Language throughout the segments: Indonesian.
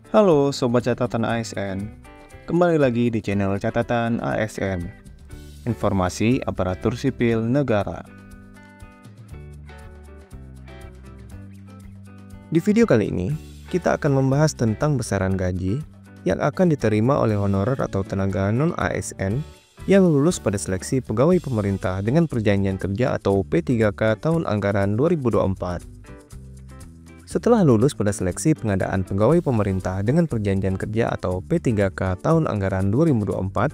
Halo Sobat Catatan ASN, kembali lagi di channel Catatan ASN, Informasi Aparatur Sipil Negara. Di video kali ini, kita akan membahas tentang besaran gaji yang akan diterima oleh honorer atau tenaga non-ASN yang lulus pada seleksi pegawai pemerintah dengan perjanjian kerja atau P3K tahun anggaran 2024. Setelah lulus pada seleksi pengadaan pegawai pemerintah dengan perjanjian kerja atau P3K tahun anggaran 2024,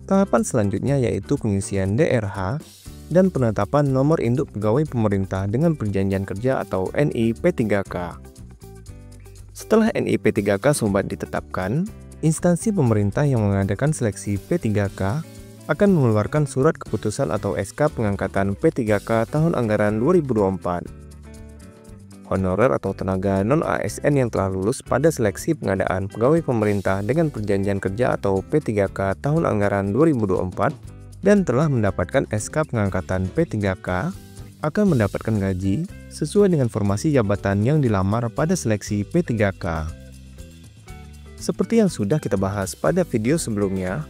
tahapan selanjutnya yaitu pengisian DRH dan penetapan nomor induk pegawai pemerintah dengan perjanjian kerja atau NIP3K. Setelah NIP3K Sobat ditetapkan, instansi pemerintah yang mengadakan seleksi P3K akan mengeluarkan surat keputusan atau SK pengangkatan P3K tahun anggaran 2024. Honorer atau tenaga non-ASN yang telah lulus pada seleksi pengadaan pegawai pemerintah dengan perjanjian kerja atau P3K tahun anggaran 2024 dan telah mendapatkan SK pengangkatan P3K akan mendapatkan gaji sesuai dengan formasi jabatan yang dilamar pada seleksi P3K. Seperti yang sudah kita bahas pada video sebelumnya,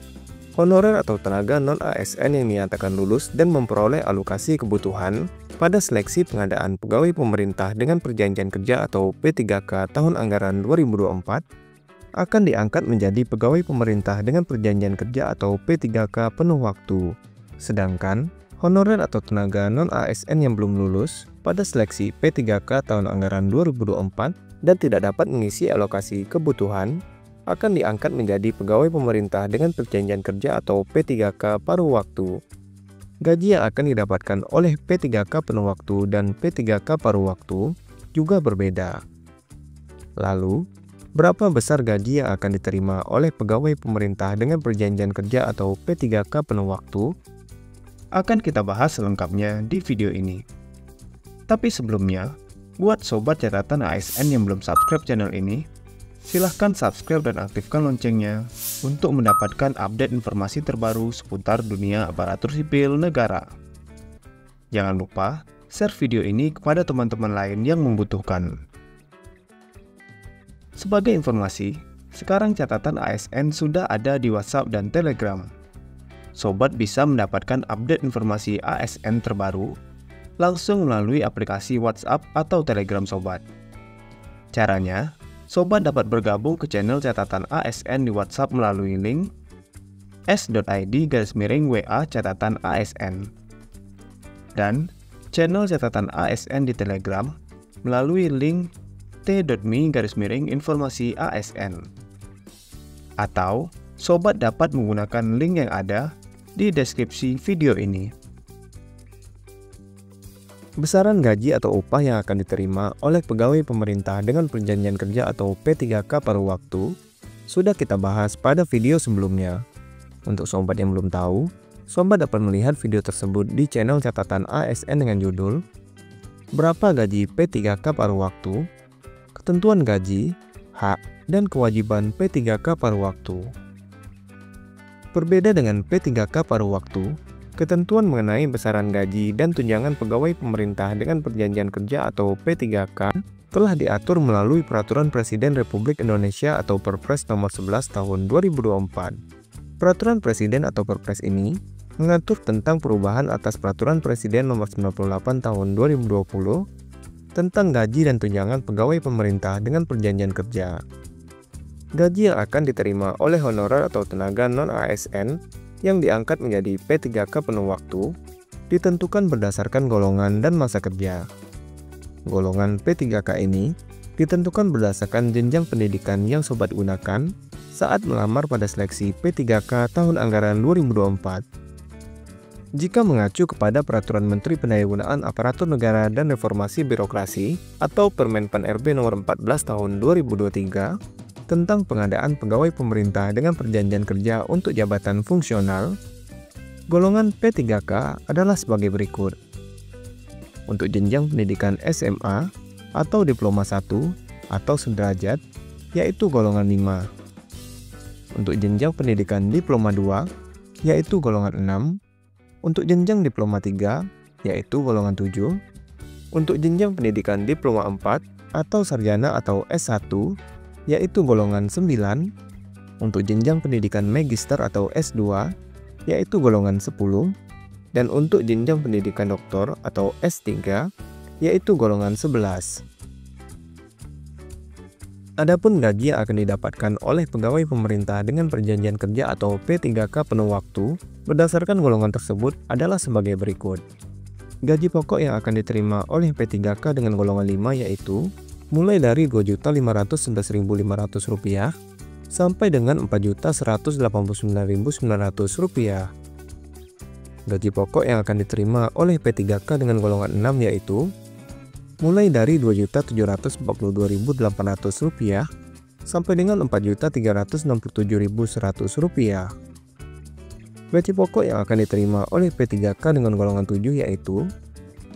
honorer atau tenaga non-ASN yang dinyatakan lulus dan memperoleh alokasi kebutuhan pada seleksi pengadaan pegawai pemerintah dengan perjanjian kerja atau P3K tahun anggaran 2024 akan diangkat menjadi pegawai pemerintah dengan perjanjian kerja atau P3K penuh waktu. Sedangkan honorer atau tenaga non-ASN yang belum lulus pada seleksi P3K tahun anggaran 2024 dan tidak dapat mengisi alokasi kebutuhan akan diangkat menjadi pegawai pemerintah dengan perjanjian kerja atau P3K paruh waktu. Gaji yang akan didapatkan oleh P3K penuh waktu dan P3K paruh waktu juga berbeda. Lalu, berapa besar gaji yang akan diterima oleh pegawai pemerintah dengan perjanjian kerja atau P3K penuh waktu? Akan kita bahas selengkapnya di video ini. Tapi sebelumnya, buat Sobat Catatan ASN yang belum subscribe channel ini, silahkan subscribe dan aktifkan loncengnya untuk mendapatkan update informasi terbaru seputar dunia aparatur sipil negara. Jangan lupa share video ini kepada teman-teman lain yang membutuhkan. Sebagai informasi, sekarang catatan ASN sudah ada di WhatsApp dan Telegram. Sobat bisa mendapatkan update informasi ASN terbaru langsung melalui aplikasi WhatsApp atau Telegram Sobat. Caranya, Sobat dapat bergabung ke channel catatan ASN di WhatsApp melalui link s.id/WA catatan ASN dan channel catatan ASN di Telegram melalui link t.me/informasi ASN. Atau Sobat dapat menggunakan link yang ada di deskripsi video ini. Besaran gaji atau upah yang akan diterima oleh pegawai pemerintah dengan perjanjian kerja atau P3K paruh waktu sudah kita bahas pada video sebelumnya. Untuk Sobat yang belum tahu, Sobat dapat melihat video tersebut di channel catatan ASN dengan judul Berapa Gaji P3K Paruh Waktu, Ketentuan Gaji, Hak, dan Kewajiban P3K Paruh Waktu. Berbeda dengan P3K Paruh Waktu, ketentuan mengenai besaran gaji dan tunjangan pegawai pemerintah dengan perjanjian kerja atau P3K telah diatur melalui Peraturan Presiden Republik Indonesia atau Perpres Nomor 11 Tahun 2024. Peraturan Presiden atau Perpres ini mengatur tentang perubahan atas Peraturan Presiden Nomor 98 Tahun 2020 tentang gaji dan tunjangan pegawai pemerintah dengan perjanjian kerja. Gaji yang akan diterima oleh honorer atau tenaga non-ASN yang diangkat menjadi P3K penuh waktu ditentukan berdasarkan golongan dan masa kerja. Golongan P3K ini ditentukan berdasarkan jenjang pendidikan yang Sobat gunakan saat melamar pada seleksi P3K tahun anggaran 2024. Jika mengacu kepada Peraturan Menteri Pendayagunaan Aparatur Negara dan Reformasi Birokrasi atau Permenpan RB Nomor 14 Tahun 2023, tentang pengadaan pegawai pemerintah dengan perjanjian kerja untuk jabatan fungsional, golongan P3K adalah sebagai berikut. Untuk jenjang pendidikan SMA atau Diploma 1 atau sederajat, yaitu golongan 5. Untuk jenjang pendidikan Diploma 2, yaitu golongan 6. Untuk jenjang Diploma 3, yaitu golongan 7. Untuk jenjang pendidikan Diploma 4 atau Sarjana atau S1, yaitu golongan 9, untuk jenjang pendidikan magister atau S2, yaitu golongan 10, dan untuk jenjang pendidikan doktor atau S3, yaitu golongan 11. Adapun gaji yang akan didapatkan oleh pegawai pemerintah dengan perjanjian kerja atau P3K penuh waktu berdasarkan golongan tersebut adalah sebagai berikut. Gaji pokok yang akan diterima oleh P3K dengan golongan 5 yaitu mulai dari Rp2.511.500 sampai dengan Rp4.189.900. Gaji pokok yang akan diterima oleh P3K dengan golongan 6 yaitu mulai dari Rp2.742.800 sampai dengan Rp4.367.100. Gaji pokok yang akan diterima oleh P3K dengan golongan 7 yaitu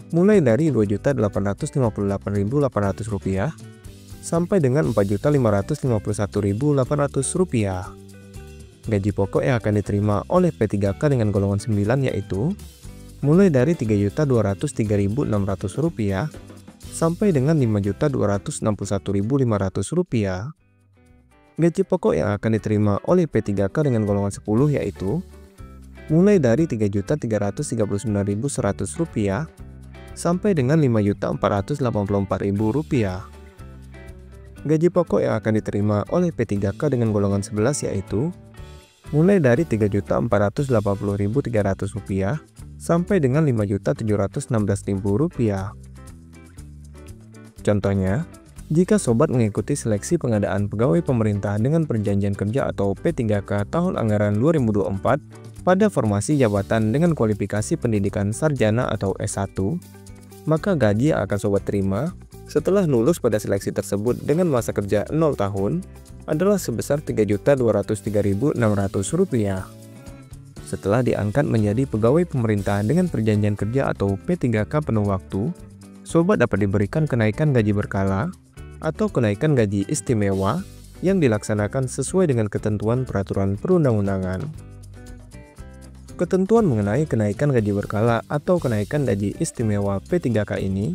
mulai dari Rp2.858.800 sampai dengan Rp4.551.800. Gaji pokok yang akan diterima oleh P3K dengan golongan 9 yaitu mulai dari Rp3.203.600 sampai dengan Rp5.261.500. Gaji pokok yang akan diterima oleh P3K dengan golongan 10 yaitu mulai dari Rp3.339.100 sampai dengan Rp5.484.000. Gaji pokok yang akan diterima oleh P3K dengan golongan 11 yaitu mulai dari Rp3.480.300 sampai dengan Rp5.716.000. Contohnya, jika sobat mengikuti seleksi pengadaan pegawai pemerintah dengan perjanjian kerja atau P3K tahun anggaran 2024 pada formasi jabatan dengan kualifikasi pendidikan sarjana atau S1, maka gaji yang akan sobat terima setelah lulus pada seleksi tersebut dengan masa kerja 0 tahun adalah sebesar Rp3.203.600. Setelah diangkat menjadi pegawai pemerintah dengan perjanjian kerja atau P3K penuh waktu, sobat dapat diberikan kenaikan gaji berkala atau kenaikan gaji istimewa yang dilaksanakan sesuai dengan ketentuan peraturan perundang-undangan. Ketentuan mengenai kenaikan gaji berkala atau kenaikan gaji istimewa P3K ini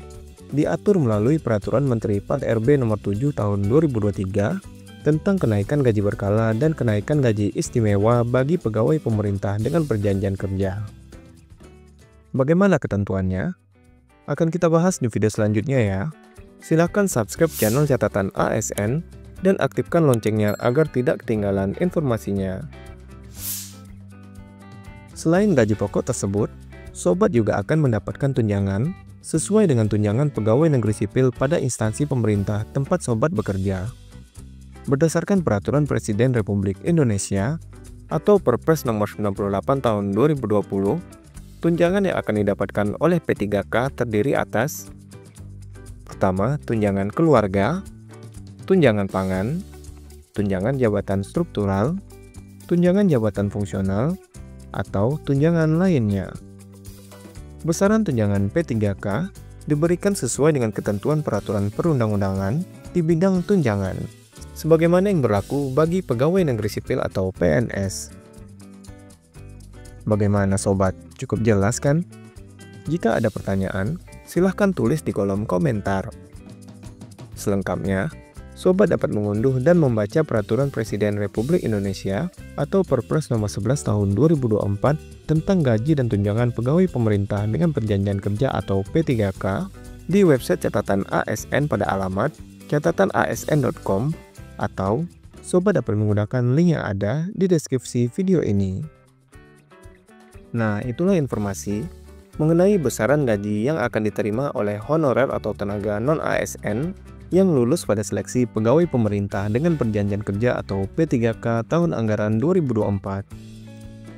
diatur melalui Peraturan Menteri PAD-RB Nomor 7 Tahun 2023 tentang kenaikan gaji berkala dan kenaikan gaji istimewa bagi pegawai pemerintah dengan perjanjian kerja. Bagaimana ketentuannya? Akan kita bahas di video selanjutnya ya. Silahkan subscribe channel Catatan ASN dan aktifkan loncengnya agar tidak ketinggalan informasinya. Selain gaji pokok tersebut, sobat juga akan mendapatkan tunjangan sesuai dengan tunjangan pegawai negeri sipil pada instansi pemerintah tempat sobat bekerja. Berdasarkan Peraturan Presiden Republik Indonesia atau Perpres Nomor 98 Tahun 2020, tunjangan yang akan didapatkan oleh P3K terdiri atas: pertama, tunjangan keluarga, tunjangan pangan, tunjangan jabatan struktural, tunjangan jabatan fungsional, atau tunjangan lainnya. Besaran tunjangan P3K diberikan sesuai dengan ketentuan peraturan perundang-undangan di bidang tunjangan, sebagaimana yang berlaku bagi pegawai negeri sipil atau PNS. Bagaimana sobat? Cukup jelas kan? Jika ada pertanyaan, silahkan tulis di kolom komentar. Selengkapnya, sobat dapat mengunduh dan membaca Peraturan Presiden Republik Indonesia atau Perpres Nomor 11 Tahun 2024 tentang gaji dan tunjangan pegawai pemerintah dengan perjanjian kerja atau P3K di website Catatan ASN pada alamat catatanasn.com, atau sobat dapat menggunakan link yang ada di deskripsi video ini. Nah, itulah informasi mengenai besaran gaji yang akan diterima oleh honorer atau tenaga non-ASN yang lulus pada seleksi pegawai pemerintah dengan perjanjian kerja atau P3K tahun anggaran 2024.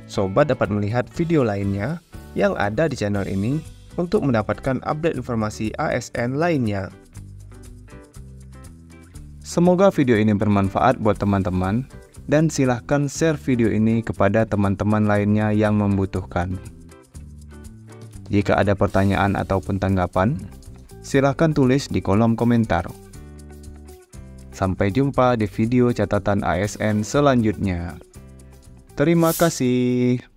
Sobat dapat melihat video lainnya yang ada di channel ini untuk mendapatkan update informasi ASN lainnya. Semoga video ini bermanfaat buat teman-teman, dan silahkan share video ini kepada teman-teman lainnya yang membutuhkan. Jika ada pertanyaan ataupun tanggapan, silahkan tulis di kolom komentar. Sampai jumpa di video catatan ASN selanjutnya. Terima kasih.